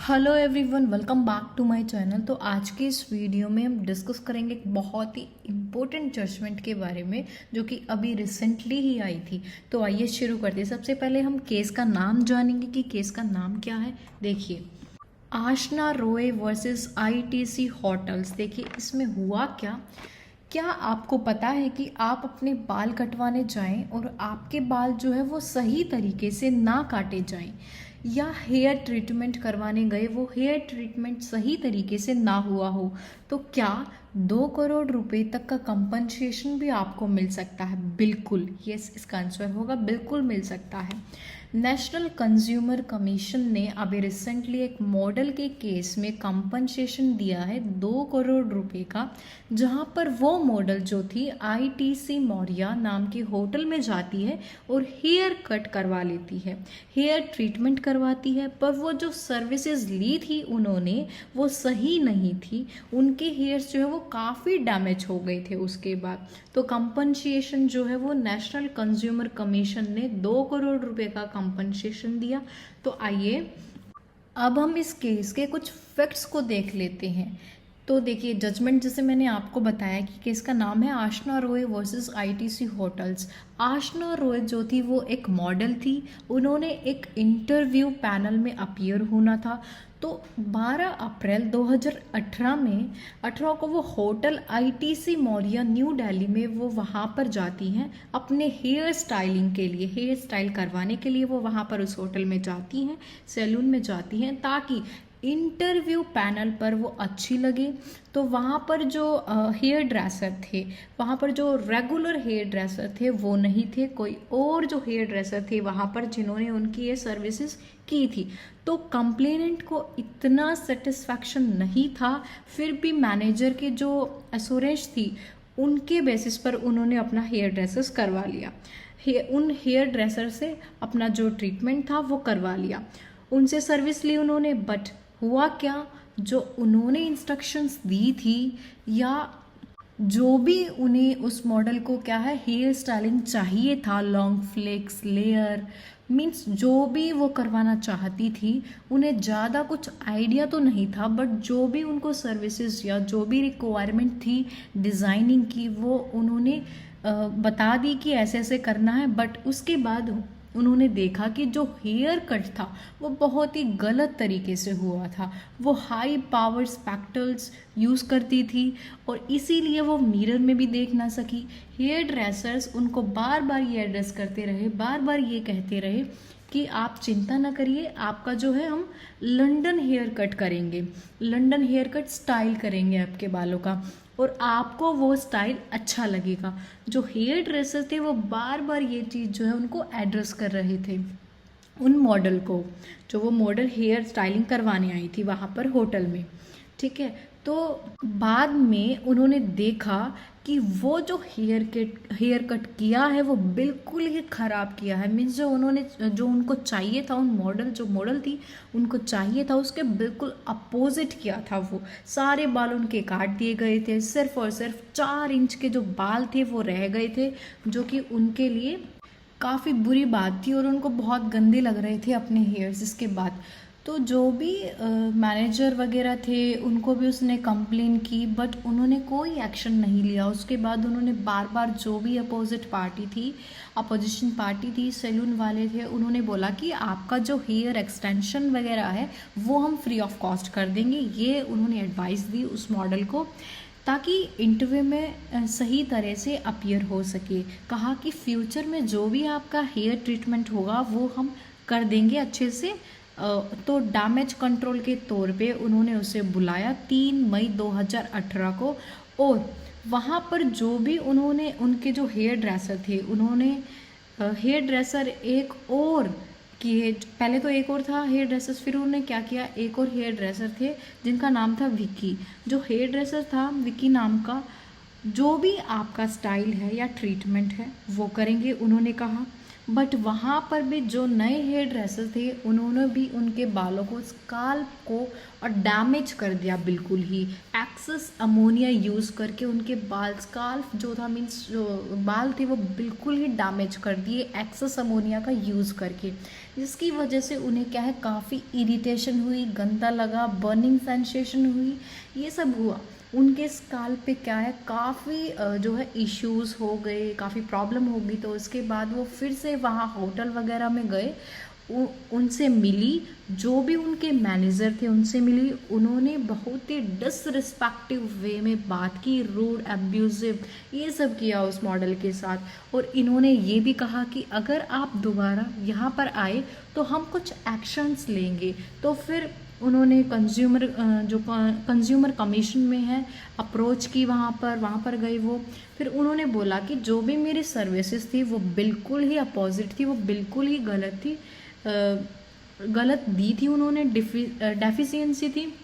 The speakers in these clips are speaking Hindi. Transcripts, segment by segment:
Hello everyone, welcome back to my channel. तो आज के इस वीडियो में हम डिस्कस करेंगे एक बहुत ही इम्पोर्टेंट जजमेंट के बारे में जो कि अभी रिसेंटली ही आई थी। तो आइए शुरू करते हैं। सबसे पहले हम केस का नाम जानेंगे कि केस का नाम क्या है। देखिए, आशना रॉय वर्सेस आईटीसी होटल्स। देखिए इसमें हुआ क्या। क्या आपको पता है कि आप अपने बाल कटवाने जाएं और आपके बाल जो है वो सही तरीके से ना काटे जाएं, या हेयर ट्रीटमेंट करवाने गए वो हेयर ट्रीटमेंट सही तरीके से ना हुआ हो, तो क्या 2 करोड़ रुपए तक का कंपनसेशन भी आपको मिल सकता है? बिल्कुल, यस, इसका आंसर होगा बिल्कुल मिल सकता है। नेशनल कंज्यूमर कमीशन ने अभी रिसेंटली एक मॉडल के केस में कंपनसेशन दिया है 2 करोड़ रुपए का, जहां पर वो मॉडल जो थी आईटीसी मौर्या नाम के होटल में जाती है और हेयर कट करवा लेती है, हेयर ट्रीटमेंट करवाती है, पर वो जो सर्विसेज ली थी उन्होंने वो सही नहीं थी। उनके हेयर्स जो है वो काफ़ी डैमेज हो गए थे उसके बाद। तो कंपनसेशन जो है वो नेशनल कंज्यूमर कमीशन ने 2 करोड़ रुपए का कंपनसेशन दिया। तो आइए अब हम इस केस के कुछ फैक्ट्स को देख लेते हैं। तो देखिए, जजमेंट जैसे मैंने आपको बताया कि केस का नाम है आशना रॉय वर्सेस आईटीसी होटल्स। आशना रॉय जो थी वो एक मॉडल थी, उन्होंने एक इंटरव्यू पैनल में अपीयर होना था। तो 12 अप्रैल 2018 में 18 को वो hotel ITC Maurya new Delhi में वो वहाँ पर जाती हैं अपने हेयर स्टाइलिंग के लिए, हेयर स्टाइल करवाने के लिए वो वहाँ पर उस होटल में जाती हैं, सैलून में जाती हैं, ताकि इंटरव्यू पैनल पर वो अच्छी लगे। तो वहाँ पर जो हेयर ड्रेसर थे, वहाँ पर जो रेगुलर हेयर ड्रेसर थे वो नहीं थे, कोई और जो हेयर ड्रेसर थे वहाँ पर जिन्होंने उनकी ये सर्विसेज की थी। तो कंप्लेनेंट को इतना सेटिस्फैक्शन नहीं था, फिर भी मैनेजर की जो एश्योरेंस थी उनके बेसिस पर उन्होंने अपना हेयर ड्रेसर्स करवा लिया। उन हेयर ड्रेसर से अपना जो ट्रीटमेंट था वो करवा लिया, उनसे सर्विस ली उन्होंने। बट हुआ क्या, जो उन्होंने इंस्ट्रक्शंस दी थी या जो भी उन्हें उस मॉडल को क्या है हेयर स्टाइलिंग चाहिए था, लॉन्ग फ्लेक्स, लेयर, मीन्स जो भी वो करवाना चाहती थी, उन्हें ज़्यादा कुछ आइडिया तो नहीं था, बट जो भी उनको सर्विसेज या जो भी रिक्वायरमेंट थी डिज़ाइनिंग की वो उन्होंने बता दी कि ऐसे ऐसे करना है। बट उसके बाद उन्होंने देखा कि जो हेयर कट था वो बहुत ही गलत तरीके से हुआ था। वो हाई पावर स्पेक्टल्स यूज़ करती थी और इसीलिए वो मिरर में भी देख ना सकी। हेयर ड्रेसर्स उनको बार बार ये एड्रेस करते रहे, बार बार ये कहते रहे कि आप चिंता ना करिए, आपका जो है हम लंदन हेयर कट करेंगे, लंदन हेयर कट स्टाइल करेंगे आपके बालों का, और आपको वो स्टाइल अच्छा लगेगा। जो हेयर ड्रेसर थे वो बार बार ये चीज़ जो है उनको एड्रेस कर रहे थे उन मॉडल को, जो वो मॉडल हेयर स्टाइलिंग करवाने आई थी वहाँ पर होटल में। ठीक है, तो बाद में उन्होंने देखा कि वो जो हेयर कट किया है वो बिल्कुल ही ख़राब किया है। मीन्स जो उनको चाहिए था, उन जो मॉडल थी उनको चाहिए था उसके बिल्कुल अपोजिट किया था। वो सारे बाल उनके काट दिए गए थे, सिर्फ और सिर्फ 4 इंच के जो बाल थे वो रह गए थे, जो कि उनके लिए काफ़ी बुरी बात थी और उनको बहुत गंदे लग रहे थे अपने हेयर्स इसके बाद। तो जो भी मैनेजर वगैरह थे उनको भी उसने कंप्लेन की, बट उन्होंने कोई एक्शन नहीं लिया। उसके बाद उन्होंने बार बार जो भी अपोजिशन पार्टी थी, सैलून वाले थे, उन्होंने बोला कि आपका जो हेयर एक्सटेंशन वगैरह है वो हम फ्री ऑफ कॉस्ट कर देंगे। ये उन्होंने एडवाइस दी उस मॉडल को, ताकि इंटरव्यू में सही तरह से अपीयर हो सके। कहा कि फ्यूचर में जो भी आपका हेयर ट्रीटमेंट होगा वो हम कर देंगे अच्छे से। तो डैमेज कंट्रोल के तौर पे उन्होंने उसे बुलाया 3 मई 2018 को, और वहाँ पर जो भी उनके जो हेयर ड्रेसर थे, उन्होंने हेयर ड्रेसर एक और किए। पहले तो एक और था हेयर ड्रेसर, फिर उन्होंने क्या किया, एक और हेयर ड्रेसर थे जिनका नाम था विकी। जो हेयर ड्रेसर था विकी नाम का, जो भी आपका स्टाइल है या ट्रीटमेंट है वो करेंगे उन्होंने कहा। बट वहाँ पर भी जो नए हेयर ड्रेसर थे उन्होंने भी उनके बालों को, स्काल्प को और डैमेज कर दिया बिल्कुल ही। एक्सेस अमोनिया यूज़ करके उनके बाल, स्काल्प जो था मीन्स जो बाल थे वो बिल्कुल ही डैमेज कर दिए एक्सेस अमोनिया का यूज़ करके, जिसकी वजह से उन्हें क्या है काफ़ी इरिटेशन हुई, गंदा लगा, बर्निंग सेंसेशन हुई, ये सब हुआ। उनके स्काल्प पे क्या है काफ़ी जो है इश्यूज हो गए, काफ़ी प्रॉब्लम हो गई। तो उसके बाद वो फिर से वहाँ होटल वगैरह में गए, उनसे मिली, जो भी उनके मैनेजर थे उनसे मिली। उन्होंने बहुत ही डिसरिस्पेक्टिव वे में बात की, रूड, एब्यूजिव, ये सब किया उस मॉडल के साथ। और इन्होंने ये भी कहा कि अगर आप दोबारा यहाँ पर आए तो हम कुछ एक्शंस लेंगे। तो फिर उन्होंने कंज्यूमर कमीशन में है अप्रोच की, वहाँ पर गए वो। फिर उन्होंने बोला कि जो भी मेरी सर्विसेज थी वो बिल्कुल ही अपोजिट थी, वो बिल्कुल ही गलत थी, गलत दी थी उन्होंने, डेफिशिएंसी थी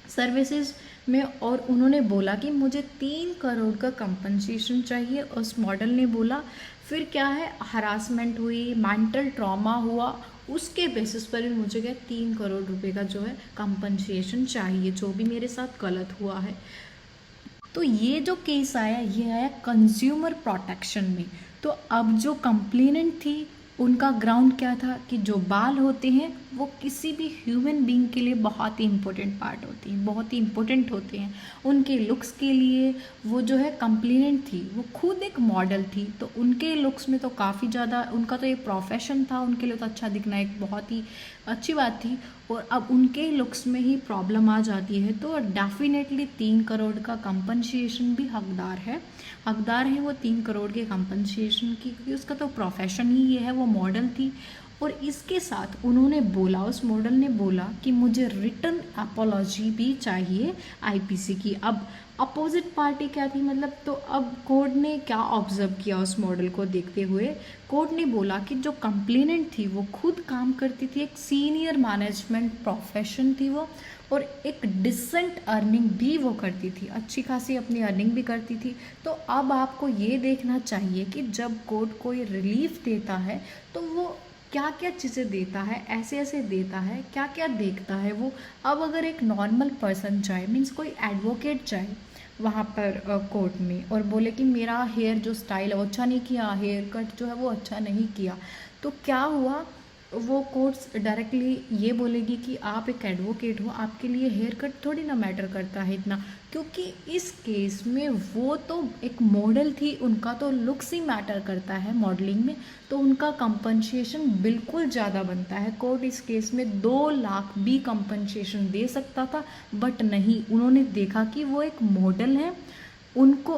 सर्विसेज में। और उन्होंने बोला कि मुझे 3 करोड़ का कंपनसेशन चाहिए। उस मॉडल ने बोला। फिर क्या है, हरासमेंट हुई, मेंटल ट्रॉमा हुआ, उसके बेसिस पर भी मुझे क्या 3 करोड़ रुपए का जो है कंपनसेशन चाहिए, जो भी मेरे साथ गलत हुआ है। तो ये जो केस आया, ये आया कंज्यूमर प्रोटेक्शन में। तो अब जो कंप्लेनेंट थी उनका ग्राउंड क्या था कि जो बाल होते हैं वो किसी भी ह्यूमन बीइंग के लिए बहुत ही इम्पोर्टेंट पार्ट होती हैं, बहुत ही इम्पोर्टेंट होते हैं उनके लुक्स के लिए। वो जो है कंप्लेनेंट थी, वो खुद एक मॉडल थी, तो उनके लुक्स में तो काफ़ी ज़्यादा, उनका तो ये प्रोफेशन था, उनके लिए तो अच्छा दिखना एक बहुत ही अच्छी बात थी। और अब उनके लुक्स में ही प्रॉब्लम आ जाती है तो डेफिनेटली 3 करोड़ का कंपनसेशन भी हकदार है वो 3 करोड़ के कंपनसेशन की, क्योंकि उसका तो प्रोफेशन ही ये है, वो मॉडल थी। और इसके साथ उन्होंने बोला, उस मॉडल ने बोला कि मुझे रिटर्न अपोलॉजी भी चाहिए आईपीसी की। अब अपोजिट पार्टी क्या थी, मतलब तो अब कोर्ट ने क्या ऑब्जर्व किया उस मॉडल को देखते हुए, कोर्ट ने बोला कि जो कंप्लेनेंट थी वो खुद काम करती थी, एक सीनियर मैनेजमेंट प्रोफेशन थी वो, और एक डिसेंट अर्निंग भी वो करती थी, अच्छी खासी अपनी अर्निंग भी करती थी। तो अब आपको ये देखना चाहिए कि जब कोर्ट कोई रिलीफ देता है तो वो क्या क्या चीज़ें देता है, ऐसे ऐसे देता है, क्या क्या देखता है वो। अब अगर एक नॉर्मल पर्सन जाए, मीन्स कोई एडवोकेट जाए वहाँ पर कोर्ट में और बोले कि मेरा हेयर जो स्टाइल है वो अच्छा नहीं किया, हेयर कट जो है वो अच्छा नहीं किया, तो क्या हुआ, वो कोर्ट्स डायरेक्टली ये बोलेगी कि आप एक एडवोकेट हो, आपके लिए हेयर कट थोड़ी ना मैटर करता है इतना, क्योंकि इस केस में वो तो एक मॉडल थी, उनका तो लुक्स ही मैटर करता है मॉडलिंग में, तो उनका कंपनसेशन बिल्कुल ज़्यादा बनता है। कोर्ट इस केस में 2 लाख भी कंपनसेशन दे सकता था, बट नहीं, उन्होंने देखा कि वो एक मॉडल है, उनको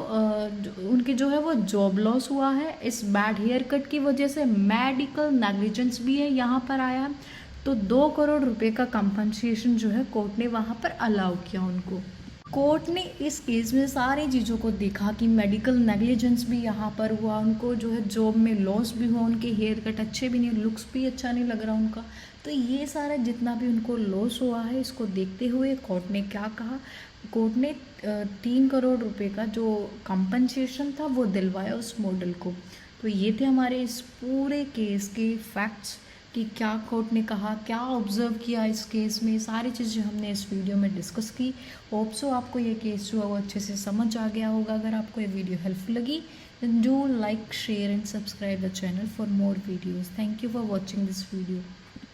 उनके जो है वो जॉब लॉस हुआ है इस बैड हेयर कट की वजह से, मेडिकल नेग्लिजेंस भी है यहाँ पर आया है। तो 2 करोड़ रुपए का कंपनसेशन जो है कोर्ट ने वहाँ पर अलाउ किया उनको। कोर्ट ने इस केस में सारी चीज़ों को देखा कि मेडिकल नेग्लिजेंस भी यहाँ पर हुआ, उनको जो है जॉब में लॉस भी हुआ, उनके हेयर कट अच्छे भी नहीं, लुक्स भी अच्छा नहीं लग रहा उनका। तो ये सारा जितना भी उनको लॉस हुआ है, इसको देखते हुए कोर्ट ने क्या कहा, कोर्ट ने 3 करोड़ रुपए का जो कंपनसेशन था वो दिलवाया उस मॉडल को। तो ये थे हमारे इस पूरे केस के फैक्ट्स कि क्या कोर्ट ने कहा, क्या ऑब्जर्व किया इस केस में, सारी चीज़ें हमने इस वीडियो में डिस्कस की। होप सो आपको ये केस जो है वो अच्छे से समझ आ गया होगा। अगर आपको ये वीडियो हेल्पफुल लगी then do like, share and subscribe the channel for more videos. Thank you for watching this video.